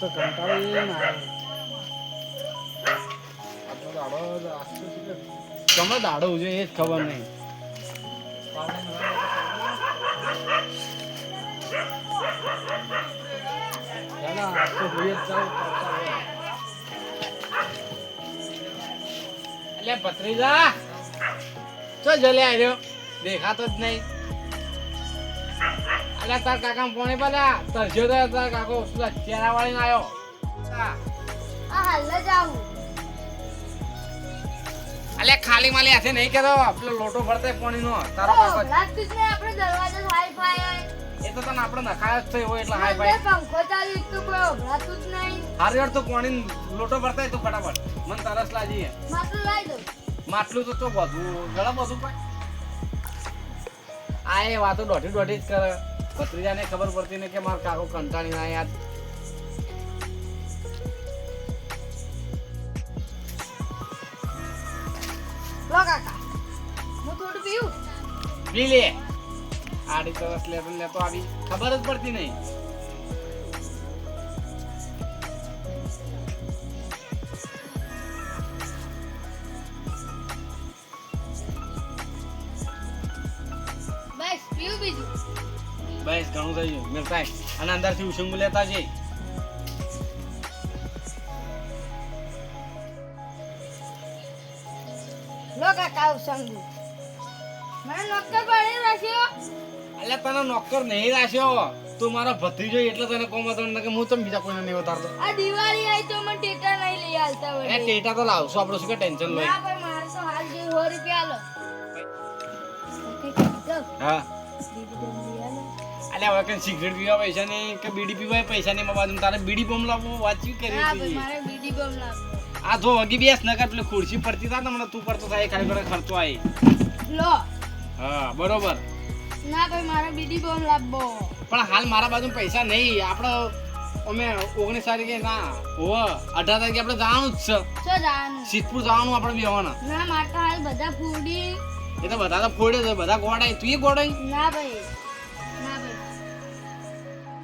તો કંટાળો એ ના આપણો દાડો આસ્તો છે કમર દાડો છે એ જ ખબર નહીં ચાલો આસ્તો જોઈએ ચાલ એટલે ભત્રીજા ચો જલે આવ્યો દેખાતો જ નહીં અલ્યા તાર કાકા પોણે પાલ્યા તરસ્યો તો તાર કાકો ચેરા વાળીને આવ્યો હાલ જ આવું. અલ્યા ખાલી માલી હાથે નહીં કેતો પેલો લોટો ભરતે પાણીનો તારો કાકો લાગતું જ નહીં આપણે દરવાજો હાઈ ફાઈ એ તો તને આપણે નખાય જ થઈ હોય એટલે હાઈ ભાઈ પંખો ચાલુ એક તો કોઈ ઓભળાતું જ નહીં. હારી વાર તો પાણી લોટો ભરતા તું ફટાફટ મને તરસ લાગી માટલું લાવી દઉં. માટલું તો બધું ઘણા બધું પણ આ એ વાતો દોઢી દોઢી જ કરે ભત્રીજાને ખબર પડતી ને કે મારો કાકો કંટાળી ના યાદ લો કાકા હું થોડું પીવું. પી લે આડી તરસ લેતો આવી ખબર જ પડતી નહીં બસ પીવું બીજું. બસ ઘણું થઈ ગયું મિલતા અને અંદરથી ઉછંગું લેતા જઈ લો કાકા આવું સંગુ મને નોકર બની રાખ્યો. એટલે તને નોકર નહીં રાખ્યો તું મારો ભત્રીજો એટલે તને કોમ હતો ને કે હું તો બીજા કોઈને નહીં ઉતારતો આ દિવાળી આવી તો મને ટેટા નહીં લઈ આલતા એ વળી. ટેટા તો લાવશું આપણે શું કે ટેન્શન લઈ ના ભાઈ મારે તો હાલ જે 100 રૂપિયા આલો. ઓકે કીધું હા બીજું તો લઈ આલો. અલ્યા હવે કે સિગરેટ પીવા પૈસા નહીં કે બીડી પીવા પૈસા નહીં બાજુ તારે બીડી બમ લાવવું વાંચ્યું ના ભાઈ કરી મારે બીડી બમ લાવો. આ જો વગી બેસ નકર પેલી ખુરશી પડતી હતા ને મને તું પડતો થાય ખાલી કરે ખર્ચો આવી લો હા બરોબર ના ભાઈ મારે બીડી બમ લાવવો. પણ હાલ મારા બાજુ પૈસા નહીં આપણે અમે 19 તારીખે ના હોવ 18 તારીખે આપણે જવાનું જ છે શું જવાનું? સિદ્ધપુર જવાનું આપણે બેવાના ના મારે તો હાલ બધા ફૂડી. એ તો બધા તો ફોડે છે બધા ગોડાય તું એ ગોડાય ના ભાઈ ના ભાઈ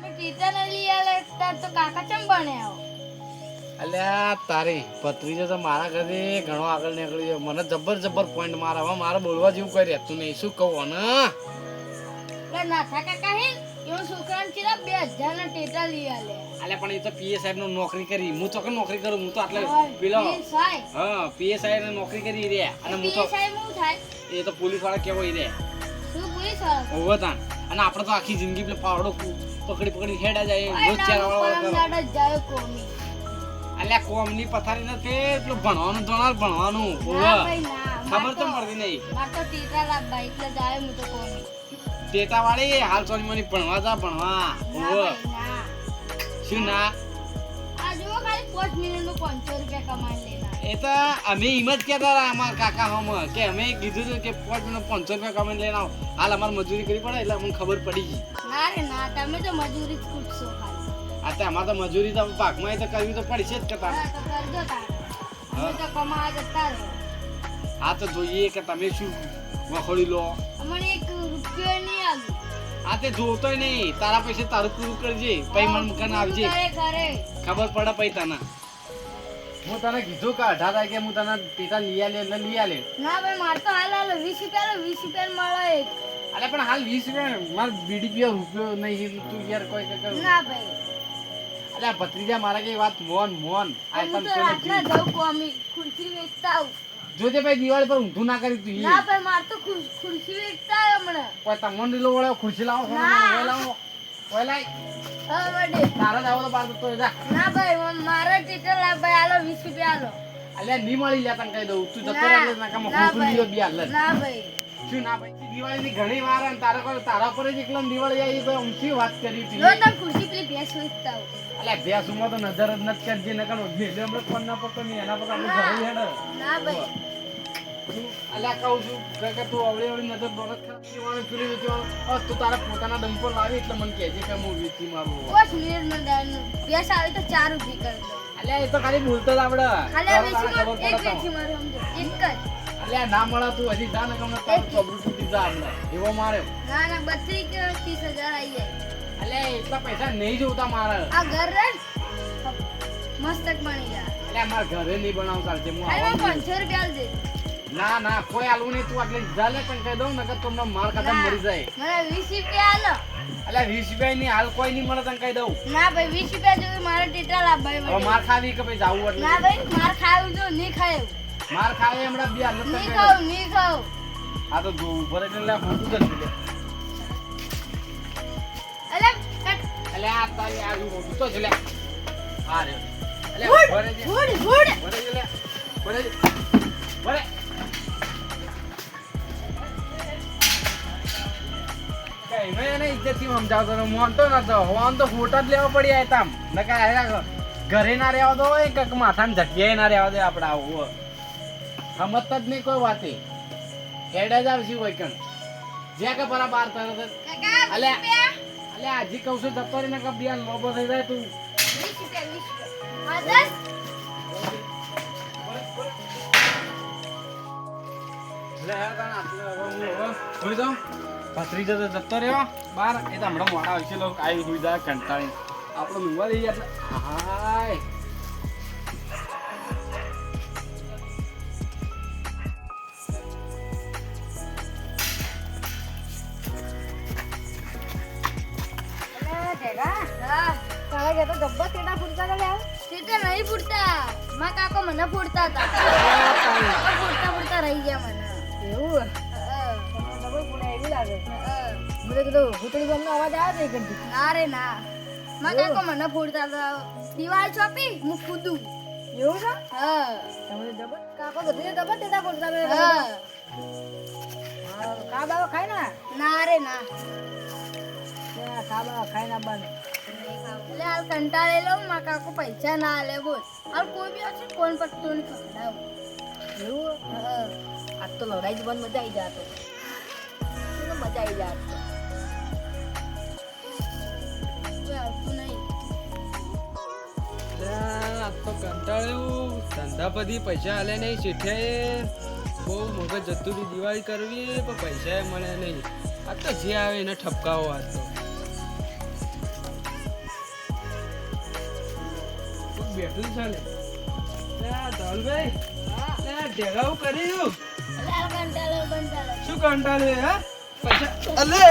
મેં ટીચર ને લઈ આલે તાર તો કાકા ચમ બને આવો. અલ્યા તારી ભત્રીજો તો મારા ઘરે ઘણો આગળ નીકળી ગયો મને જબર પોઈન્ટ મારા હવે મારે બોલવા જેવું કઈ રહેતું નહીં શું કહું ને એટલે નાથા કાકા હે એવો છોકરાને ચીરા 2000 ના ટેટા લઈ આલે. અલ્યા પણ એ તો પીએ સાહેબ નો નોકરી કરી હું તો કે નોકરી કરું હું તો આટલે પેલો સાહેબ હા પીએ સાહેબ ને નોકરી કરી રે અને હું તો સાહેબ શું થાય? એ તો પોલીસ વાળા કેવો રે શું પોલીસ વાળા? હોવતાન અને આપણે તો આખી જિંદગી પેલો પાવડો પકડી હેડા જાય રોજ ચાર પરમ વાળા દાડો જ જાય કોમી. અલ્યા કોમની પથારી નથી પેલું ભણવાનું ભણવાનું ના હોવે ભાઈ ના ખબર તો પડતી નહીં માર તો ટેટા લાવવા એટલે જાય હું તો કોમી. ટેટા વાળી હાલ સોની મને ભણવા જા ભણવા ના હોવે ભાઈ ના શું ના આ જુઓ ખાલી 5 મિનિટનું 500 રૂપિયા કમાઈ લેના. એ તો અમે એમ જ કહેતા હતા અમારા કાકા હમ કે અમે કીધું હતું કે 5 મિનિટ 500 રૂપિયા કમાઈને લઈને આવો હાલ અમારે મજૂરી કરવી પડે એટલે અમને ખબર પડી ગઈ ના રે ના તમે તો મજૂરી જ કૂટશો ખાલી. આ તો અમારે તો મજૂરી તો પાકમાં એ તો કરવી તો પડશે જ કે તારે હા તો કરજો તારે. અમે તો કમાવા જતા રહો. આ તો જોઈએ કે તમે શું વખોડી લો અમને 1 રૂપિયો નહીં આવ્યો. આ તે જોતોય નહીં તારા પૈસે તારું પૂરું કરજે પૈ મન મુકાને આવજે કરે કરે ખબર પડે પૈ તને હું તને કીધું કે 18 તારીખે હું તને ટેટા લઈ આલે એટલે લઈ આલે ના ભાઈ માર તો હાલ હાલ 20 રૂપિયા મળે એક. અરે પણ હાલ 20 રૂપિયા માર બીડી પીવા રૂપિયો નહીં તું યાર કોઈ કે ના ભાઈ અરે ભત્રીજા મારા કઈ વાત મોન આ હું તને તો રાતના જાઉં કોમી ખુરશી વેચતા આવું. જોજે ભાઈ દિવાળી પર ઊંધું ના કરી તું ના ભાઈ માર તો ખુરશી વેચતા આવ્યો હમણાં. કોઈ તમને લીલો વળે ખુરશી લાવો ના. લાવો ઓય લાય હા વડે તારા જ આવો તો બાર તો જા ના ભાઈ મારા ટીચર લાવ ભાઈ હાલો 20 રૂપિયા હાલો. અલ્યા ની મળી લે તને કહી દઉં તું જતો ના. રહે ના કામ ના ખુરશી લીલો બી હાલ ભાઈ ના ભાઈ શું ના ભાઈ દિવાળીની ઘણી વાર અને તારા પર જ એકલા દિવાળી આવી તો ઊંચી વાત કરી હતી જો તમે ખુરશી પેલી ભેંસ વેચતા આવો. અલ્યા ભેંસુમાં તો નજર જ નથી કરજી ને કાનો એટલે હમણાં કોણ ના પકડ નહીં એના પર આપણે ઘરે હેડ ના ભાઈ અલ્યા કહું છું કે તું અવળી નજર દોરત ખરાબ દીવાનું ફીરી વેચવાનું તું તારા પોતાના દમ પર લાવી એટલે મને કહેજે કે હું વેચી મારું 5 મિનિટમાં દાળનું ભેંસ આવે તો 4 રૂપિયા કરી દો. અલ્યા એ તો ખાલી બોલતો જ આવડે ખાલી આ તારે વેચી ખબર એક પડે વેચી મારે સમજો એક જ. અલ્યા ના મળે તું હજી જા ને કમને તારું ચોબડું તૂટી જા હમણાં એવો મારે ના ના 32 કે 30,000 આવી જાય. અલ્યા એટલા પૈસા નહીં જોતા મારે આ ઘર રે પપ્પા મસ્ત બની જાય. એટલે મારા ઘરે નહીં બનાવું ચાલશે હું હાલ આવવાનું. 500 રૂપિયા આલ દે. ના ના કોઈ આલવું નહીં તું આટલે ચાલે પણ કહી દઉં નકર તો માર ખાતા ના, મરી જાય. મને 20 રૂપિયા આલો. એટલે 20 રૂપિયા ની હાલ કોઈ નહીં મળે તને કહી દઉં. ના ભાઈ 20 રૂપિયા જોઈ મારે ટેટા લાવવા હવે માર ખાવી કે ભાઈ જાવું એટલે ના ભાઈ માર ખાવું જો નહીં ખાયું. માર ખાવે હમણાં બે હાલ નથી નહીં કહી ખાવું દઉં. નહીં ખાવું. આ તો જો ઉપર એટલે લે ખોટું કરી દે. અલે કટ. એટલે આ તારી આ મોટું તો છે લે. આ રે. એટલે ફૂડ ભરે છે. Food food. ભરે છે લે. ભરે છે. ભરે. કઈ મેં એને ઇજ્જતથી સમજાવતો હતો. મોનતો નતો. હોન તો ફોટા જ લેવા પડી આયા તામ. નકર આયા ઘરે ના રહેવા દો હોય કે માથાની જગ્યાએ ના રહેવા દે આપણે આવું. સમજતા જ નહીં કોઈ વાતે. હેડે જ આવશે હોય કણ. જ્યાં કે બરા બાર તરત જ. કાકા 20 અલે. રૂપિયા. અલે આજી કહું છું જતો રહીને કે બે લોબો થઈ જાય તું. 20 રૂપિયા 20 રૂપિયા. હા 10. લે હેડ તને આપી દઉં. હવે હું હવે સુઈ જાઉં. ભત્રીજો તો જતો રહ્યો બાર. એ તો હમણાં મોડા આવશે લોકો આવી સુઈ જાય કંટાળી. આપણે ઊંઘવા દઈ જાય એટલે હાય. હા. તારા ઘેર તો જબ્બર ટેટા ફૂટતા હતા યાર. ટેટા નહીં ફૂટતા. માં કાકો મને ફૂટતા હતા. કાકો ફૂટતા ફૂટતા રહી ગયા મને. એવું ડબલ ફૂટે એવી લાગે. મને કીધું ભૂતળી બોમ્બનો અવાજ આવે છે ઘરથી. ના રે ના. માં કાકો મને ફૂટતા હતા. દિવાળી ચોપી હું કૂદું. એવું છે? હા. તમે તો જબર કાકો બધું જબર ટેટા ફૂટતા હતા. હા. ખા બાવા ખાય ને. ના રે ના. ખા બાવા ખાઈ ના બાને. એટલે હાલ કંટાળે લઉં માં કાકો પૈસા ના આલે બોલ. હાલ કોઈ બી હશે કોણ પત્તો ની ખવડાવું. એવું હા. આજ તો લડાઈ જ બંધ મજા આવી જાત. મજા આવી જાત. કોઈ આવતું નહીં. આ તો કંટાળ્યું ધંધાપતિ પૈસા હાલે નહીં શેઠિયાએ બહુ મગજ જતું હતું દિવાળી કરવી પણ પૈસા મળે નહીં. આ તો જે આવે એને ઠપકાવો આ તો કોક બેઠું ચાલે ધવલભાઈ ઢેગાવું કર્યું એટલે હાલ કંટાળે કંટાળે. શું કંટાળે હા પૈસા અલે